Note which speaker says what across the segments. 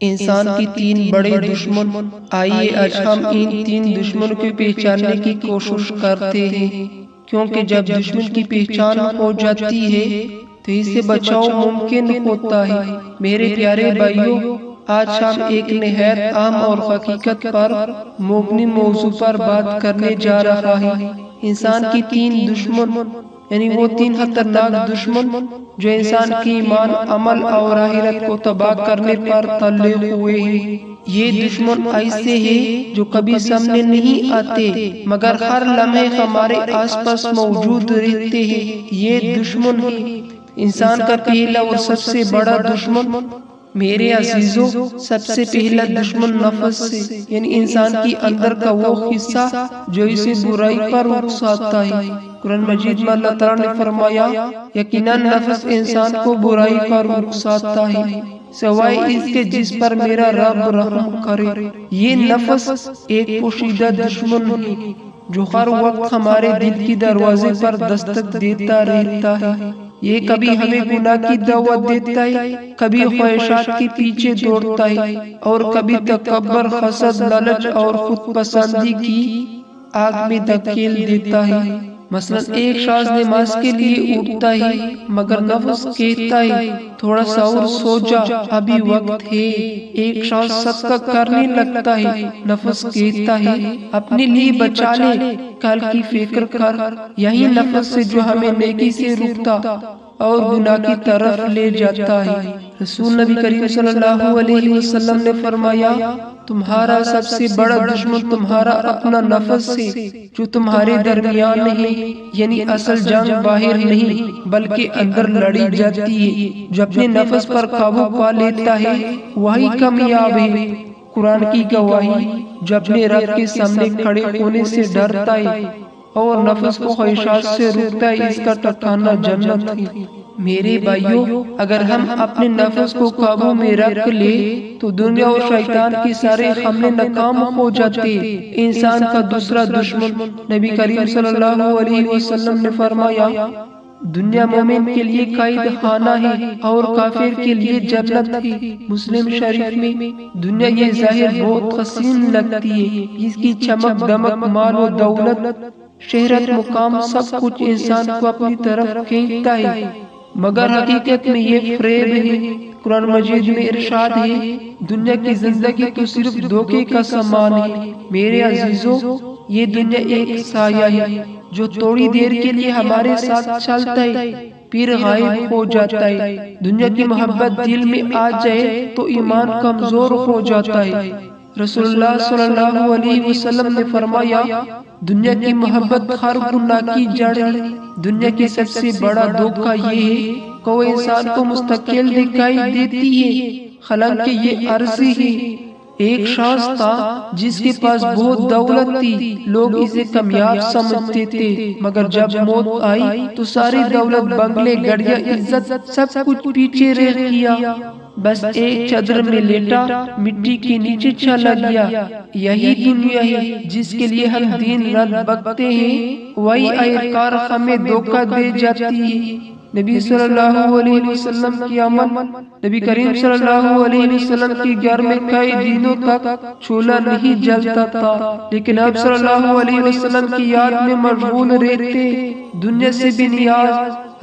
Speaker 1: انسان کی تین بڑے دشمن۔ آئیے آج ہم ان تین دشمنوں کو پہچاننے کی کوشش کرتے ہیں، کیونکہ جب دشمن کی پہچان ہو جاتی ہے تو اس سے بچاؤ ممکن ہوتا ہے۔ میرے پیارے بھائیوں، آج ہم ایک نہایت عام اور حقیقت پر مبنی موضوع پر بات کرنے جا رہا ہے۔ انسان کی تین دشمن، یعنی وہ تین خطرناک دشمن جو انسان کی ایمان، عمل اور آخرت کو تباہ کرنے پر تلے ہوئے ہیں۔ یہ دشمن ایسے ہیں جو کبھی سامنے نہیں آتے مگر ہر لمحے ہمارے آس پاس موجود رہتے ہیں۔ یہ دشمن ہیں انسان کا پہلا اور سب سے بڑا دشمن۔ میرے عزیزوں، سب سے پہلا دشمن نفس ہے، یعنی انسان کی اندر کا وہ حصہ جو اسے برائی پر اکساتا ہے۔ قرآن مجید میں اللہ تعالیٰ نے فرمایا، یقیناً نفس انسان کو برائی پر اکساتا ہے سوائے اس کے جس پر میرا رب رحم کرے۔ یہ نفس ایک پوشیدہ دشمن ہے جو ہر وقت ہمارے دل کی دروازے پر دستک دیتا رہتا ہے۔ یہ کبھی ہمیں گناہ کی دعوت دیتا ہے، کبھی خواہشات کے پیچھے دوڑتا ہے اور کبھی تکبر، حسد، لالچ اور خود پسندی کی آگ میں دھکیل دیتا ہے۔ مثلا ایک شخص نماز کے لیے اٹھتا ہے مگر نفس کہتا ہے تھوڑا سا اور سو جا، ابھی وقت ہے۔ ایک شخص صدقہ کرنے لگتا ہے، نفس کہتا ہے اپنے لیے بچا لے، کل کی فکر کر۔ یہی نفس سے جو ہمیں نیکی سے روکتا اور گناہ کی طرف لے جاتا ہے۔ رسول نبی کریم صلی اللہ علیہ وسلم نے فرمایا، تمہارا سب سے بڑا دشمن تمہارا اپنا نفس ہے جو تمہارے درمیان نہیں، یعنی اصل جنگ باہر نہیں بلکہ اندر لڑی جاتی ہے۔ جو اپنے نفس پر قابو پا لیتا ہے وہی کامیاب ہے۔ قرآن کی گواہی، جو اپنے رب کے سامنے کھڑے ہونے سے ڈرتا ہے اور نفس کو خواہشات سے روکتا ہے، اس کا ٹھکانہ جنت ہے۔ میرے بھائیوں، اگر ہم اپنے نفس کو قابو میں رکھ لے تو دنیا اور شیطان کی سارے حملے ناکام ہو جاتے۔ انسان کا دوسرا دشمن، نبی کریم صلی اللہ علیہ وسلم نے فرمایا، دنیا مومن کے لیے قید خانہ ہے اور کافر کے لیے جنت ہے۔ مسلم شریف میں، دنیا یہ ظاہر بہت حسین لگتی ہے، اس کی چمک دمک، مال و دولت، شہرت، مقام، سب کچھ انسان کو اپنی طرف کھینچتا ہے، مگر حقیقت میں یہ فریب ہے۔ قرآن مجید میں ارشاد ہے، دنیا کی زندگی تو صرف دھوکے کا سامان ہے۔ میرے عزیزوں، یہ دنیا ایک سایہ ہے جو تھوڑی دیر کے لیے ہمارے ساتھ چلتا ہے پھر غائب ہو جاتا ہے۔ دنیا کی محبت دل میں آ جائے تو ایمان کمزور ہو جاتا ہے۔ رسول اللہ صلی اللہ علیہ وسلم نے فرمایا، دنیا کی محبت ہر گناہ کی جڑ ہے۔ دنیا کی سب سے بڑا دھوکہ یہ ہے کہ وہ انسان کو مستقل دکھائی دیتی ہے، حالانکہ یہ عارضی ہے۔ ایک شخص تھا جس کے پاس بہت دولت تھی، لوگ اسے کامیاب سمجھتے تھے، مگر جب موت آئی تو ساری دولت، بنگلے، گاڑیاں، عزت، سب کچھ پیچھے رہ گیا، بس ایک چادر میں لیٹا مٹی کے نیچے چلا گیا۔ یہی دنیا ہے جس کے لیے ہم دن رات بھاگتے ہیں، وہی آخرکار ہمیں دھوکہ دے جاتی ہے۔ نبی صلی اللہ علیہ وسلم کی عمل، نبی کریم صلی اللہ علیہ وسلم کی گھر میں کئی دنوں تک چولہا نہیں جلتا تھا، لیکن آپ صلی اللہ علیہ وسلم کی یاد میں مشغول رہتے، دنیا سے بے نیاز۔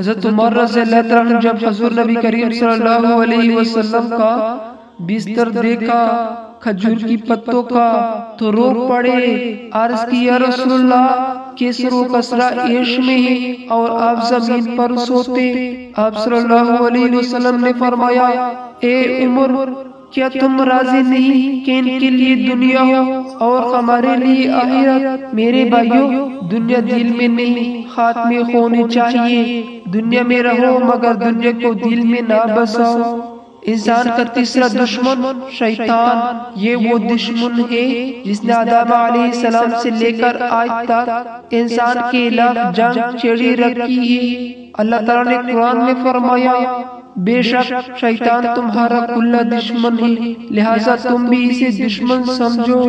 Speaker 1: حضرت عمر رضی اللہ عنہ جب حضور نبی کریم صلی اللہ علیہ وسلم کا بستر دیکھا کھجور کی پتوں کا تو رو پڑے، عرض کی یا رسول اللہ، کیسر و کسرا عیش میں ہے اور آپ زمین پر سوتے۔ آپ صلی اللہ علیہ وسلم نے فرمایا، اے عمر، کیا تم راضی نہیں کہ ان کے لیے دنیا ہو اور ہمارے لیے آخرت؟ میرے بھائیوں، دنیا دل میں نہیں، ہاتھ میں ہونی چاہیے۔ دنیا میں رہو مگر دنیا کو دل میں نہ بساؤ۔ انسان کا تیسرا دشمن شیطان، یہ وہ دشمن ہے جس نے آدم علیہ السلام سے لے کر آج تک انسان کے خلاف جنگ چھیڑی رکھی ہے۔ اللہ تعالیٰ نے قرآن میں فرمایا، بے شک شیطان تمہارا کھلا دشمن ہے، لہٰذا تم بھی اسے دشمن سمجھو۔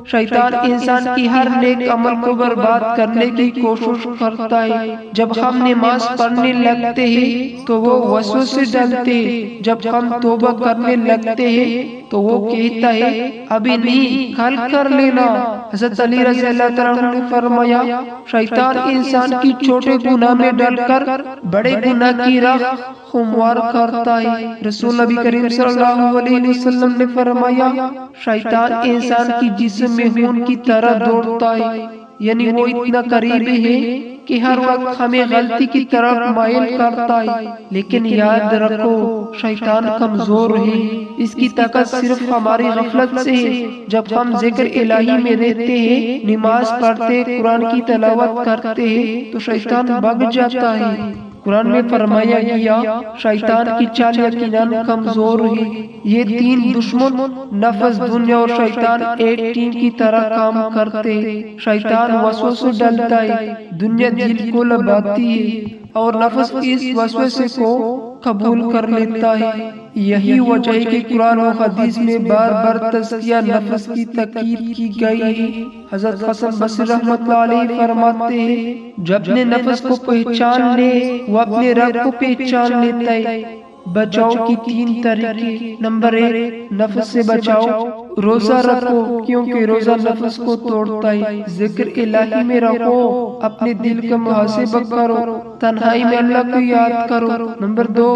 Speaker 1: شیطان انسان کی ہر نیک عمل کو برباد کرنے کی کوشش کرتا ہے۔ جب ہم نماز پڑھنے لگتے ہیں تو وہ وسوسے ڈالتے ہیں، جب ہم توبہ کرنے لگتے ہیں تو وہ کہتا ہے ابھی نہیں، کل کر لینا۔ حضرت علی رضی اللہ تعالیٰ عنہ نے فرمایا شیطان انسان کی چھوٹے گناہ میں ڈال کر بڑے گناہ کی راہ ہموار کرتا ہے۔ رسول نبی کریم صلی اللہ علیہ وسلم نے فرمایا شیطان انسان کی جسم میں خون کی طرح دوڑتا ہے، یعنی وہ اتنا قریب ہے کہ ہر وقت ہمیں غلطی کی طرف مائل کرتا ہے، لیکن یاد رکھو شیطان کمزور ہے، اس کی طاقت صرف ہماری غفلت سے ہے۔ جب ہم ذکر الہی میں رہتے ہیں، نماز پڑھتے، قرآن کی تلاوت کرتے ہیں تو شیطان بھگ جاتا ہے۔ قرآن میں فرمایا گیا شیطان کی چال یقیناً کمزور ہے۔ یہ تین دشمن نفس، دنیا اور شیطان ایک ٹیم کی طرح کام کرتے ہیں۔ شیطان وسوسے ڈالتا ہے، دنیا دل کو لبھاتی ہے اور نفس اس وسوسے کو قبول کر لیتا ہے۔ یہی وجہ ہے کہ قرآن و حدیث میں بار بار تزکیہ نفس کی تاکید کی گئی ہے۔ حضرت حسن بصری رحمۃ اللہ علیہ فرماتے ہیں جو اپنے نفس کو پہچان لے وہ اپنے رب کو پہچان لیتا ہے۔ بچاؤ کی تین طریقے: نمبر 1، نفس سے بچاؤ، روزہ رکھو کیونکہ روزہ نفس کو توڑتا ہے، ذکر الہی میں رہو، اپنے دل کا محاسبہ کرو، تنہائی میں اللہ کو یاد کرو۔ نمبر 2،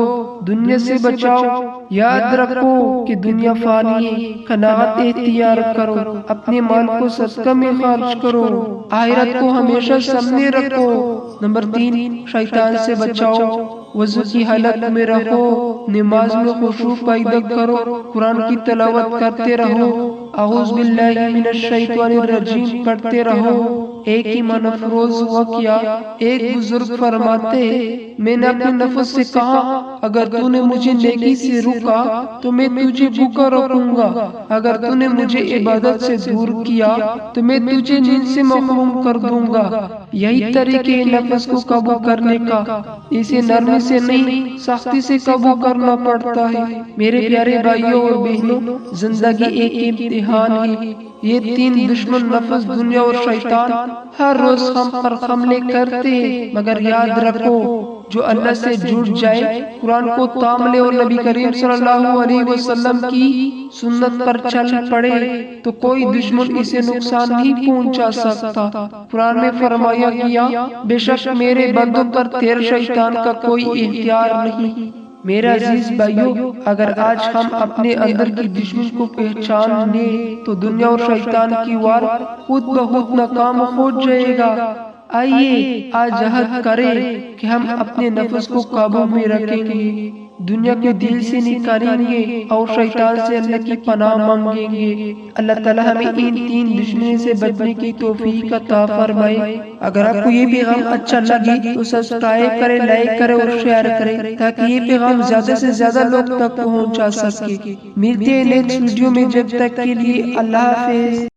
Speaker 1: دنیا سے بچاؤ، یاد رکھو کہ دنیا فانی ہے، قناعت اختیار کرو، اپنے مال کو صدقہ میں خرچ کرو، آخرت کو ہمیشہ سامنے رکھو۔ نمبر 3، شیطان سے بچاؤ، وضو کی حالت میں رہو، نماز میں خشوع پیدا کرو، قرآن کی تلاوت کرتے رہو، اعوذ باللہ من الشیطان الرجیم پڑھتے رہو۔ ایک ایمان افروز واقعہ، ایک بزرگ فرماتے میں نے اپنے نفس سے کہا اگر تو نے مجھے نیکی سے روکا تو میں تجھے بھوکا رکھوں گا، اگر تو نے مجھے عبادت سے دور کیا تو میں تجھے نیند سے محروم کر دوں گا۔ یہی طریقے نفس کو قابو کرنے کا، اسے نرمی سے نہیں سختی سے قابو کرنا پڑتا ہے۔ میرے پیارے بھائیوں اور بہنوں، زندگی ایک امتحان ہے۔ یہ تین دشمن نفس، دنیا اور شیطان ہر روز ہم پر حملے کرتے ہیں، مگر یاد رکھو جو اللہ سے جڑ جائے، قرآن کو تام لے اور نبی کریم صلی اللہ علیہ وسلم کی سنت پر چل پڑے تو کوئی دشمن اسے نقصان نہیں پہنچا سکتا۔ قرآن میں فرمایا گیا بے شک میرے بندوں پر تیرے شیطان کا کوئی اختیار نہیں۔ میرے عزیز بھائیوں، اگر آج ہم اپنے اندر کی دشمن کو پہچان لیں تو دنیا اور شیطان کی وار خود بخود ناکام ہو جائے گا۔ آئیے آج عہد کریں کہ ہم اپنے نفس کو قابو میں رکھیں گے، دنیا کے دل سے نکالیں گے اور شیطان سے اللہ کی پناہ مانگیں گے۔ اللہ تعالیٰ ہمیں ان تین دشمنوں سے بچنے کی توفیق عطا فرمائے۔ اگر آپ کو یہ پیغام اچھا لگے تو سبسکرائب کریں، لائک کریں اور شیئر کریں تاکہ یہ پیغام زیادہ سے زیادہ لوگ تک پہنچا سکے۔ ملتے ہیں نیکسٹ ویڈیو میں، جب تک کے لیے اللہ حافظ۔